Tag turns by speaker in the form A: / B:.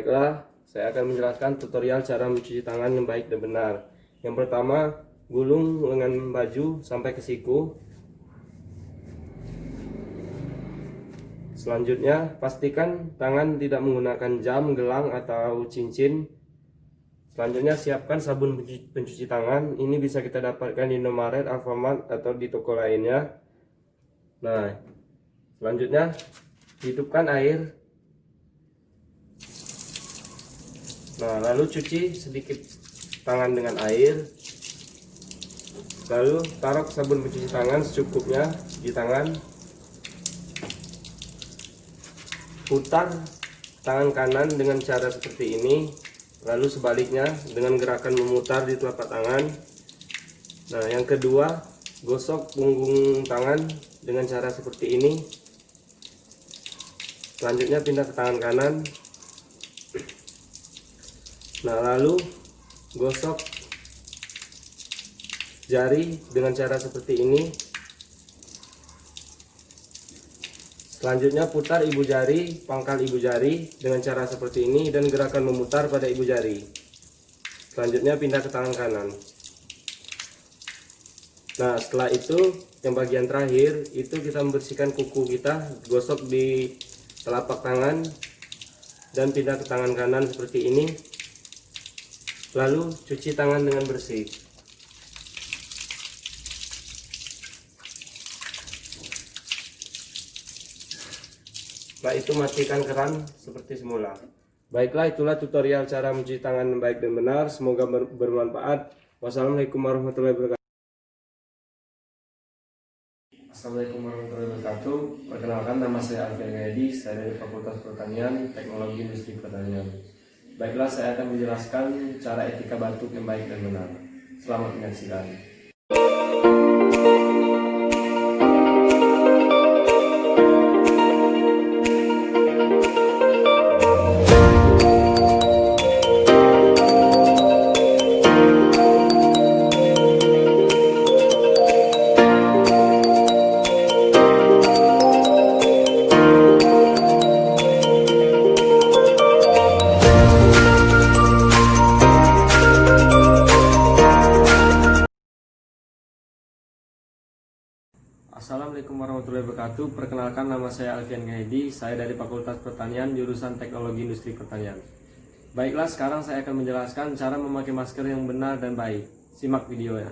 A: Baiklah, saya akan menjelaskan tutorial cara mencuci tangan yang baik dan benar. Yang pertama, gulung lengan baju sampai ke siku. Selanjutnya, pastikan tangan tidak menggunakan jam, gelang, atau cincin. Selanjutnya, siapkan sabun pencuci tangan. Ini bisa kita dapatkan di Indomaret, Alfamart, atau di toko lainnya. Nah, selanjutnya, hidupkan air. Nah, lalu cuci sedikit tangan dengan air. Lalu taruh sabun pencuci tangan secukupnya di tangan. Putar tangan kanan dengan cara seperti ini. Lalu sebaliknya dengan gerakan memutar di telapak tangan. Nah, yang kedua, gosok punggung tangan dengan cara seperti ini. Selanjutnya pindah ke tangan kanan. Nah, lalu gosok jari dengan cara seperti ini. Selanjutnya putar ibu jari, pangkal ibu jari dengan cara seperti ini dan gerakan memutar pada ibu jari. Selanjutnya pindah ke tangan kanan. Nah, setelah itu yang bagian terakhir itu kita membersihkan kuku kita, gosok di telapak tangan dan pindah ke tangan kanan seperti ini. Lalu cuci tangan dengan bersih. Setelah itu matikan keran seperti semula. Baiklah, itulah tutorial cara mencuci tangan yang baik dan benar. Semoga bermanfaat. Wassalamualaikum warahmatullahi wabarakatuh. Assalamualaikum warahmatullahi wabarakatuh. Perkenalkan, nama saya Alfian Gaedi. Saya dari Fakultas Pertanian, Teknologi Industri Pertanian. Baiklah, saya akan menjelaskan cara etika batuk yang baik dan benar. Selamat menyaksikan. Assalamualaikum warahmatullahi wabarakatuh. Perkenalkan, nama saya Alfian Gaedi. Saya dari Fakultas Pertanian, jurusan Teknologi Industri Pertanian. Baiklah, sekarang saya akan menjelaskan cara memakai masker yang benar dan baik. Simak videonya.